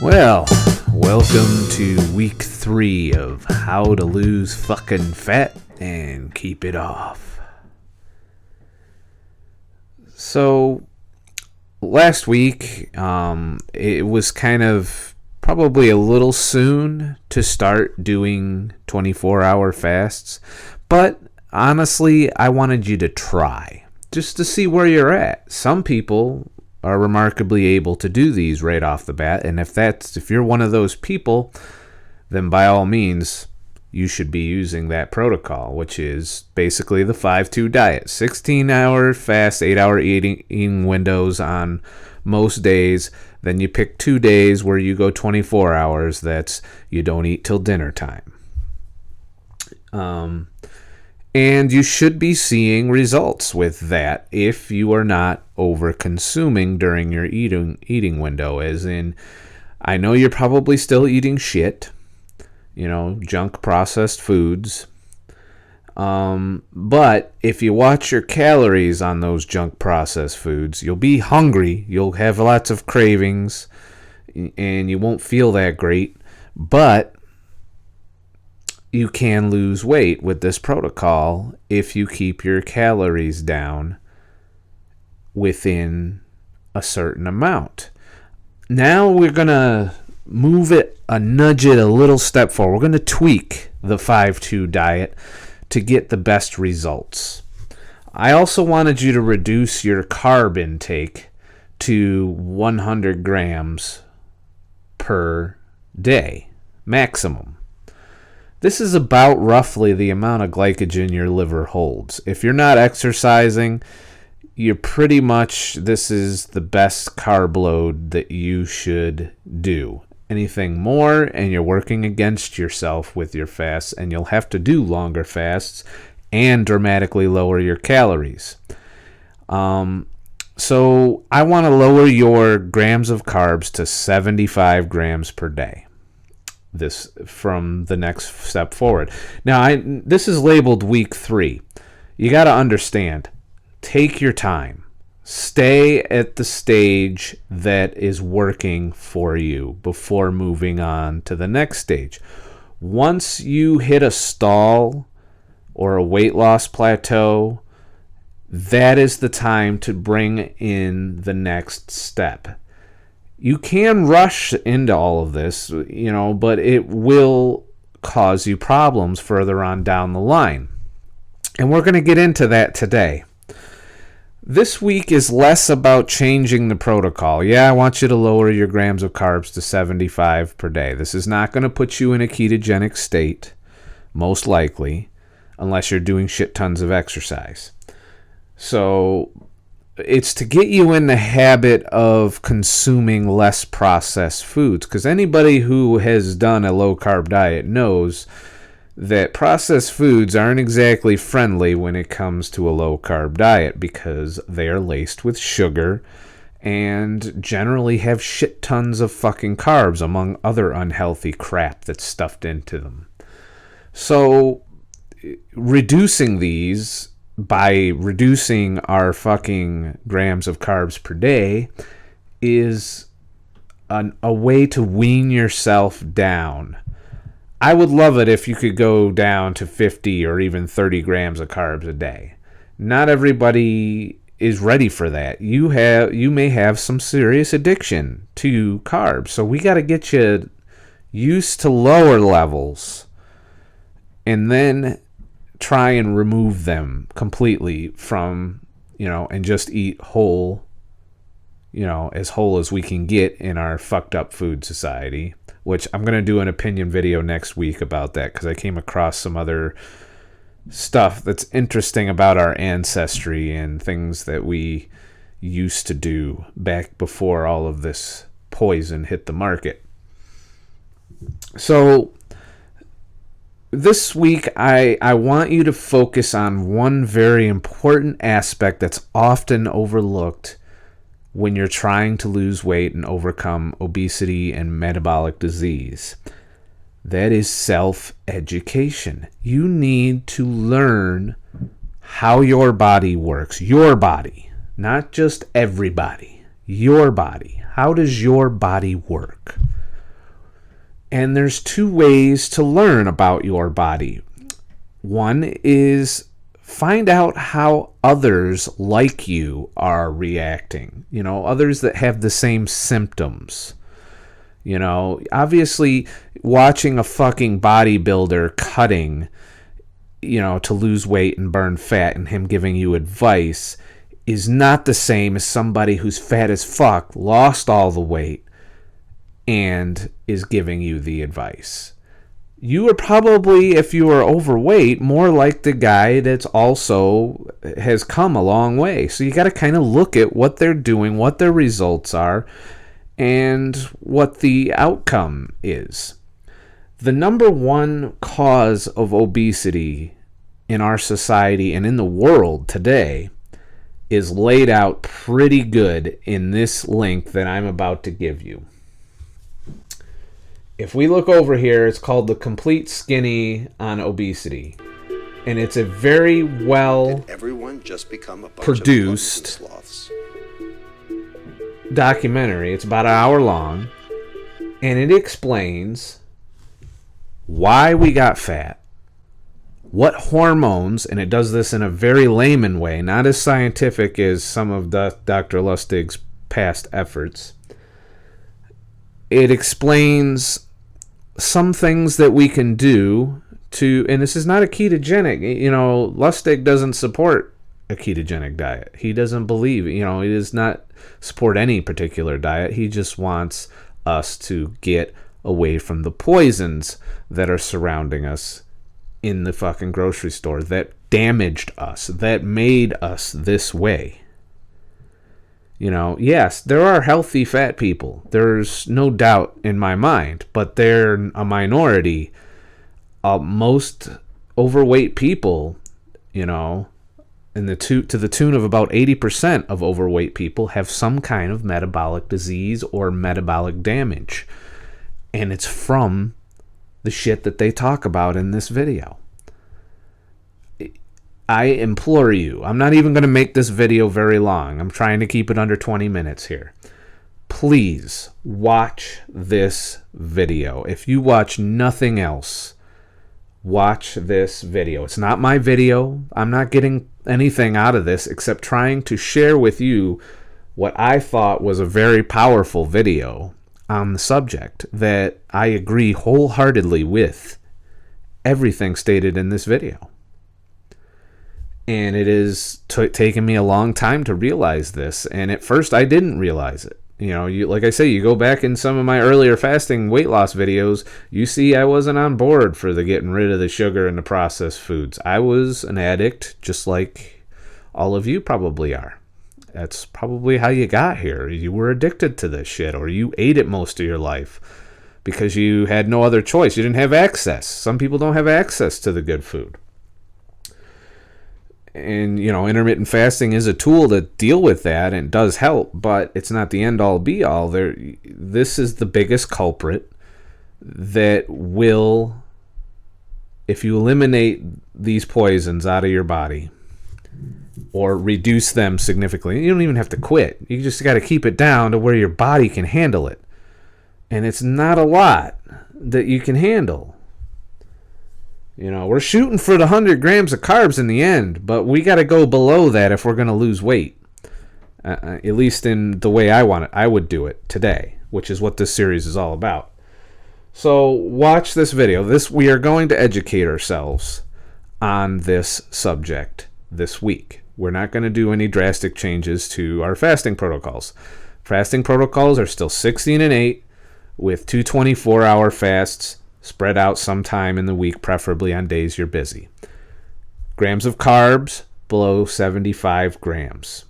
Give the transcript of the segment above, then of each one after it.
Well, welcome to week 3 of how to lose fucking fat and keep it off. So, last week, it was kind of probably a little soon to start doing 24-hour fasts, but honestly, I wanted you to try, just to see where you're at. Some people are remarkably able to do these right off the bat, and if you're one of those people, then by all means you should be using that protocol, which is basically the 5-2 diet. 16-hour fast, 8-hour eating windows on most days. Then you pick 2 days where you go 24 hours. That's you don't eat till dinner time. And you should be seeing results with that if you are not over-consuming during your eating window. As in, I know you're probably still eating shit, junk processed foods. But if you watch your calories on those junk processed foods, you'll be hungry, you'll have lots of cravings, and you won't feel that great. But you can lose weight with this protocol if you keep your calories down within a certain amount. Now we're going to nudge it a little step forward. We're going to tweak the 5-2 diet to get the best results. I also wanted you to reduce your carb intake to 100 grams per day, maximum. This is about roughly the amount of glycogen your liver holds. If you're not exercising, this is the best carb load that you should do. Anything more, and you're working against yourself with your fasts, and you'll have to do longer fasts and dramatically lower your calories. So I want to lower your grams of carbs to 75 grams per day. This from the next step forward. Now, this is labeled week 3. You got to understand, take your time. Stay at the stage that is working for you before moving on to the next stage. Once you hit a stall or a weight loss plateau, that is the time to bring in the next step. You can rush into all of this, but it will cause you problems further on down the line. And we're going to get into that today. This week is less about changing the protocol. Yeah, I want you to lower your grams of carbs to 75 per day. This is not going to put you in a ketogenic state, most likely, unless you're doing shit tons of exercise. So it's to get you in the habit of consuming less processed foods, because anybody who has done a low-carb diet knows that processed foods aren't exactly friendly when it comes to a low-carb diet, because they are laced with sugar and generally have shit tons of fucking carbs, among other unhealthy crap that's stuffed into them. So reducing these by reducing our fucking grams of carbs per day is a way to wean yourself down. I would love it if you could go down to 50 or even 30 grams of carbs a day. Not everybody is ready for that. You may have some serious addiction to carbs, so we got to get you used to lower levels and then try and remove them completely from, and just eat whole, as whole as we can get in our fucked up food society, which I'm going to do an opinion video next week about that, because I came across some other stuff that's interesting about our ancestry and things that we used to do back before all of this poison hit the market. So this week, I want you to focus on one very important aspect that's often overlooked when you're trying to lose weight and overcome obesity and metabolic disease. That is self-education. You need to learn how your body works. Your body, not just everybody. Your body. How does your body work? And there's two ways to learn about your body. One is find out how others like you are reacting. Others that have the same symptoms. Obviously watching a fucking bodybuilder cutting, to lose weight and burn fat and him giving you advice is not the same as somebody who's fat as fuck, lost all the weight, and is giving you the advice. You are probably, if you are overweight, more like the guy that's also has come a long way. So you got to kind of look at what they're doing, what their results are, and what the outcome is. The number one cause of obesity in our society and in the world today is laid out pretty good in this link that I'm about to give you. If we look over here, it's called The Complete Skinny on Obesity. And it's a very well produced documentary. It's about an hour long. And it explains why we got fat, what hormones, and it does this in a very layman way, not as scientific as some of Dr. Lustig's past efforts. It explains some things that we can do to, and this is not a ketogenic, Lustig doesn't support a ketogenic diet. He doesn't believe, he does not support any particular diet. He just wants us to get away from the poisons that are surrounding us in the fucking grocery store that damaged us, that made us this way. Yes, there are healthy fat people. There's no doubt in my mind, but they're a minority. Most overweight people, to the tune of about 80% of overweight people have some kind of metabolic disease or metabolic damage. And it's from the shit that they talk about in this video. I implore you, I'm not even going to make this video very long. I'm trying to keep it under 20 minutes here. Please watch this video. If you watch nothing else, watch this video. It's not my video. I'm not getting anything out of this except trying to share with you what I thought was a very powerful video on the subject that I agree wholeheartedly with everything stated in this video. And it is taken me a long time to realize this. And at first I didn't realize it. Like I say, you go back in some of my earlier fasting weight loss videos, you see I wasn't on board for the getting rid of the sugar and the processed foods. I was an addict, just like all of you probably are. That's probably how you got here. You were addicted to this shit, or you ate it most of your life because you had no other choice. You didn't have access. Some people don't have access to the good food. And, intermittent fasting is a tool to deal with that and does help, but it's not the end-all, be-all. This is the biggest culprit that will, if you eliminate these poisons out of your body or reduce them significantly, you don't even have to quit. You just got to keep it down to where your body can handle it. And it's not a lot that you can handle. We're shooting for the 100 grams of carbs in the end, but we got to go below that if we're going to lose weight. At least in the way I want it. I would do it today, which is what this series is all about. So watch this video. We are going to educate ourselves on this subject this week. We're not going to do any drastic changes to our fasting protocols. Fasting protocols are still 16 and 8 with 2 24-hour fasts spread out sometime in the week, preferably on days you're busy. Grams of carbs below 75 grams.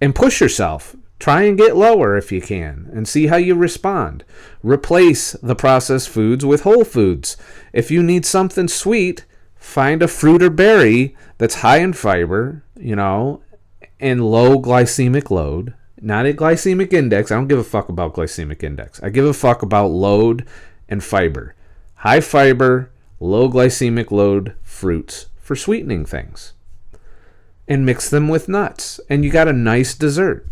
And push yourself. Try and get lower if you can and see how you respond. Replace the processed foods with whole foods. If you need something sweet, find a fruit or berry that's high in fiber, and low glycemic load. Not a glycemic index. I don't give a fuck about glycemic index. I give a fuck about load and fiber. High fiber, low glycemic load fruits for sweetening things. And mix them with nuts. And you got a nice dessert.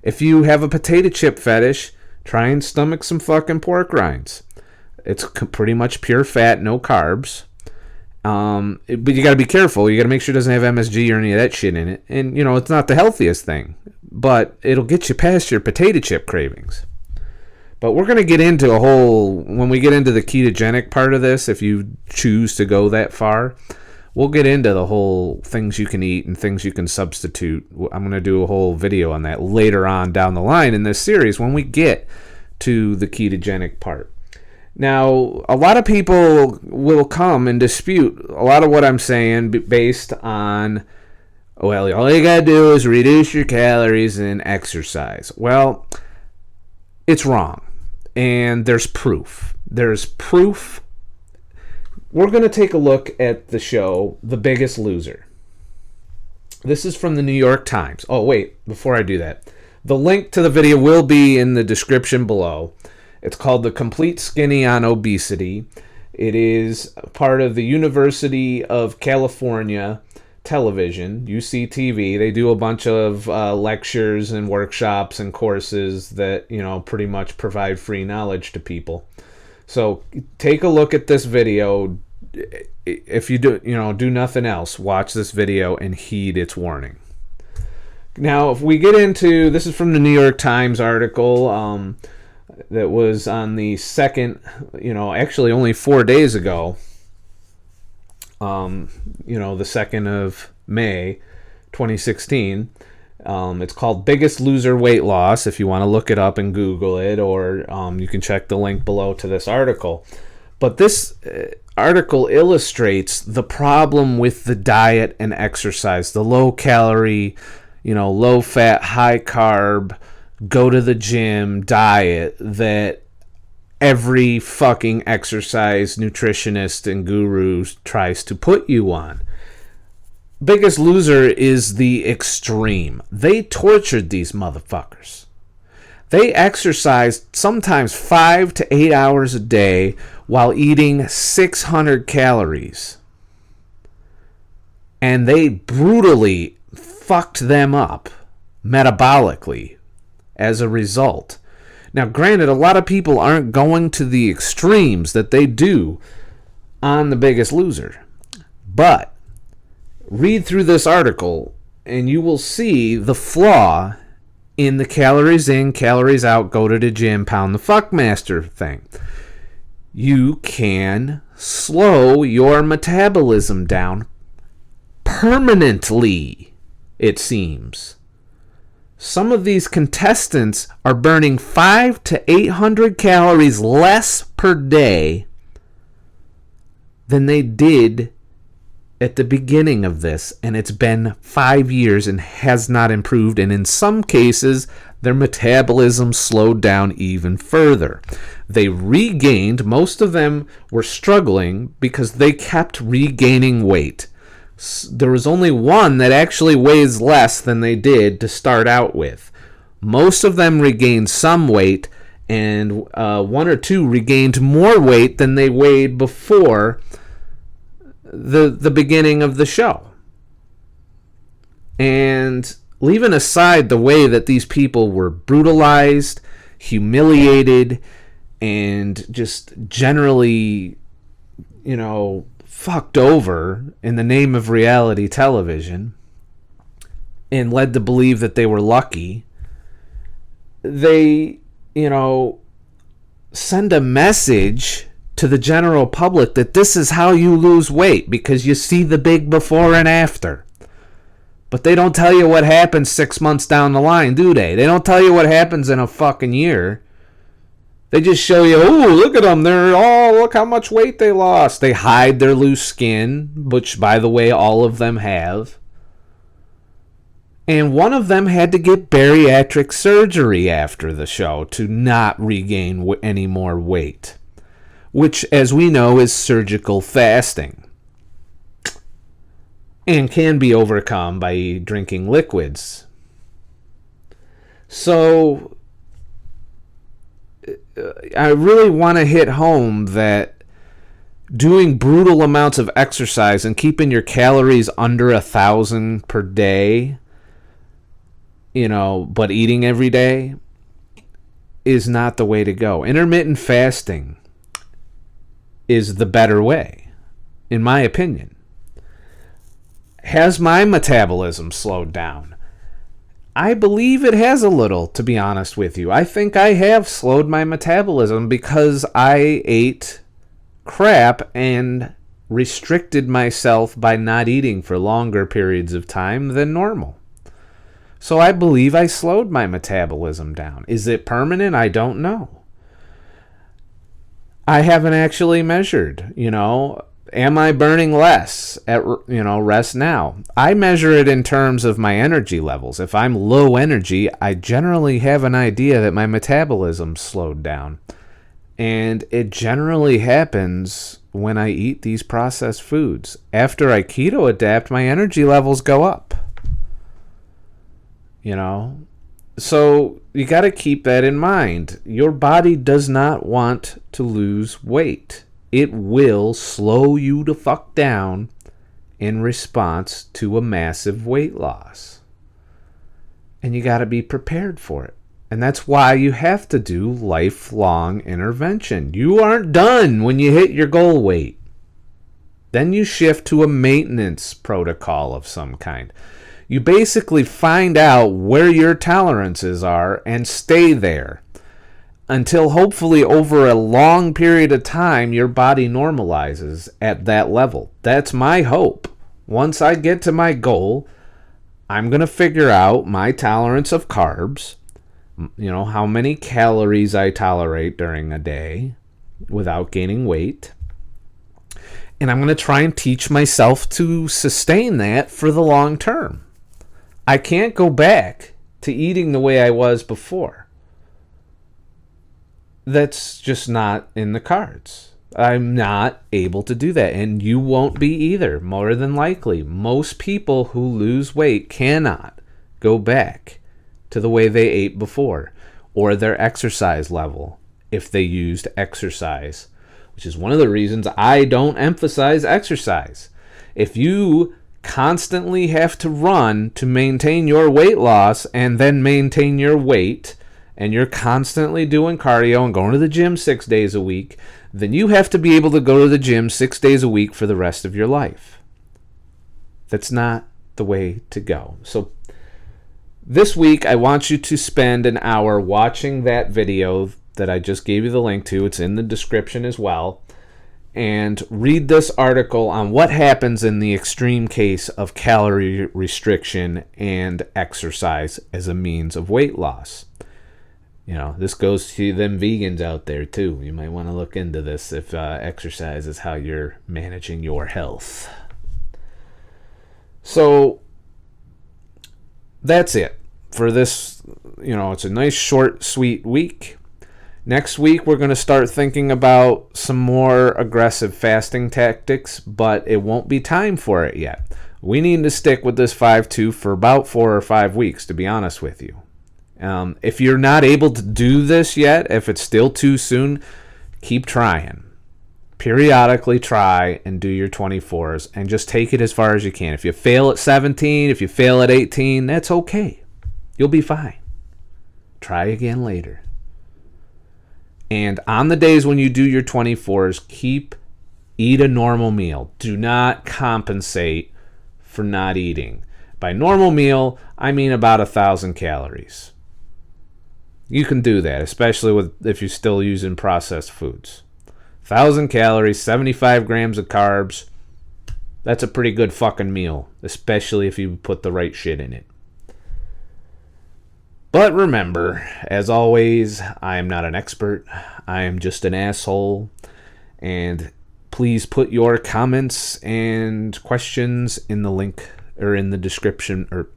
If you have a potato chip fetish, try and stomach some fucking pork rinds. It's pretty much pure fat, no carbs. But you got to be careful. You got to make sure it doesn't have MSG or any of that shit in it. And, it's not the healthiest thing, but it'll get you past your potato chip cravings. But we're going to get into when we get into the ketogenic part of this, if you choose to go that far, we'll get into the whole things you can eat and things you can substitute. I'm going to do a whole video on that later on down the line in this series when we get to the ketogenic part. Now, a lot of people will come and dispute a lot of what I'm saying based on, well, all you got to do is reduce your calories and exercise. Well, it's wrong. And there's proof. There's proof. We're going to take a look at the show, The Biggest Loser. This is from the New York Times. Oh, wait, before I do that, the link to the video will be in the description below. It's called The Complete Skinny on Obesity. It is part of the University of California Television, UCTV. They do a bunch of lectures and workshops and courses that, pretty much provide free knowledge to people. So take a look at this video. If you do nothing else, watch this video and heed its warning. Now, if we get into, this is from the New York Times article that was on the 2nd, actually only 4 days ago, the 2nd of May, 2016. It's called Biggest Loser Weight Loss, if you want to look it up and Google it, or you can check the link below to this article. But this article illustrates the problem with the diet and exercise, the low calorie, low fat, high carb, go to the gym diet that every fucking exercise nutritionist and guru tries to put you on. Biggest Loser is the extreme. They tortured these motherfuckers. They exercised sometimes 5 to 8 hours a day while eating 600 calories. And they brutally fucked them up metabolically as a result. Now, granted, a lot of people aren't going to the extremes that they do on The Biggest Loser. But read through this article and you will see the flaw in the calories in, calories out, go to the gym, pound the fuckmaster thing. You can slow your metabolism down permanently, it seems. Some of these contestants are burning 500 to 800 calories less per day than they did at the beginning of this, and it's been 5 years and has not improved, and in some cases their metabolism slowed down even further. They regained, most of them were struggling because they kept regaining weight. There was only one that actually weighs less than they did to start out with. Most of them regained some weight, and one or two regained more weight than they weighed before the beginning of the show. And leaving aside the way that these people were brutalized, humiliated, and just generally, fucked over in the name of reality television and led to believe that they were lucky, they, send a message to the general public that this is how you lose weight because you see the big before and after. But they don't tell you what happens 6 months down the line, do they? They don't tell you what happens in a fucking year. They just show you, oh, look at them. Look how much weight they lost. They hide their loose skin, which, by the way, all of them have. And one of them had to get bariatric surgery after the show to not regain any more weight, which, as we know, is surgical fasting and can be overcome by drinking liquids. So I really want to hit home that doing brutal amounts of exercise and keeping your calories under 1,000 per day, but eating every day is not the way to go. Intermittent fasting is the better way, in my opinion. Has my metabolism slowed down? I believe it has a little, to be honest with you. I think I have slowed my metabolism because I ate crap and restricted myself by not eating for longer periods of time than normal. So I believe I slowed my metabolism down. Is it permanent? I don't know. I haven't actually measured, am I burning less at, rest now? I measure it in terms of my energy levels. If I'm low energy, I generally have an idea that my metabolism slowed down. And it generally happens when I eat these processed foods. After I keto adapt, my energy levels go up. So you got to keep that in mind. Your body does not want to lose weight. It will slow you the fuck down in response to a massive weight loss. And you got to be prepared for it. And that's why you have to do lifelong intervention. You aren't done when you hit your goal weight. Then you shift to a maintenance protocol of some kind. You basically find out where your tolerances are and stay there until hopefully over a long period of time your body normalizes at that level. That's my hope. Once I get to my goal, I'm going to figure out my tolerance of carbs, how many calories I tolerate during a day without gaining weight. And I'm going to try and teach myself to sustain that for the long term. I can't go back to eating the way I was before. That's just not in the cards. I'm not able to do that, and you won't be either, more than likely. Most people who lose weight cannot go back to the way they ate before, or their exercise level, if they used exercise, which is one of the reasons I don't emphasize exercise. If you constantly have to run to maintain your weight loss and then maintain your weight, and you're constantly doing cardio and going to the gym 6 days a week, then you have to be able to go to the gym 6 days a week for the rest of your life. That's not the way to go. So this week, I want you to spend an hour watching that video that I just gave you the link to. It's in the description as well. And read this article on what happens in the extreme case of calorie restriction and exercise as a means of weight loss. This goes to them vegans out there too. You might want to look into this if exercise is how you're managing your health. So that's it for this. It's a nice, short, sweet week. Next week, we're going to start thinking about some more aggressive fasting tactics, but it won't be time for it yet. We need to stick with this 5-2 for about 4 or 5 weeks, to be honest with you. If you're not able to do this yet, if it's still too soon, keep trying. Periodically try and do your 24s and just take it as far as you can. If you fail at 17, if you fail at 18, that's okay. You'll be fine. Try again later. And on the days when you do your 24s, eat a normal meal. Do not compensate for not eating. By normal meal, I mean about 1,000 calories. You can do that, especially if you're still using processed foods. 1,000 calories, 75 grams of carbs. That's a pretty good fucking meal, especially if you put the right shit in it. But remember, as always, I am not an expert. I am just an asshole. And please put your comments and questions in the link or in the description or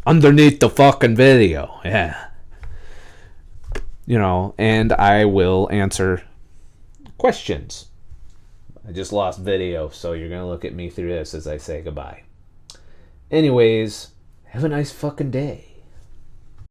underneath the fucking video. Yeah. And I will answer questions. I just lost video, so you're going to look at me through this as I say goodbye. Anyways, have a nice fucking day.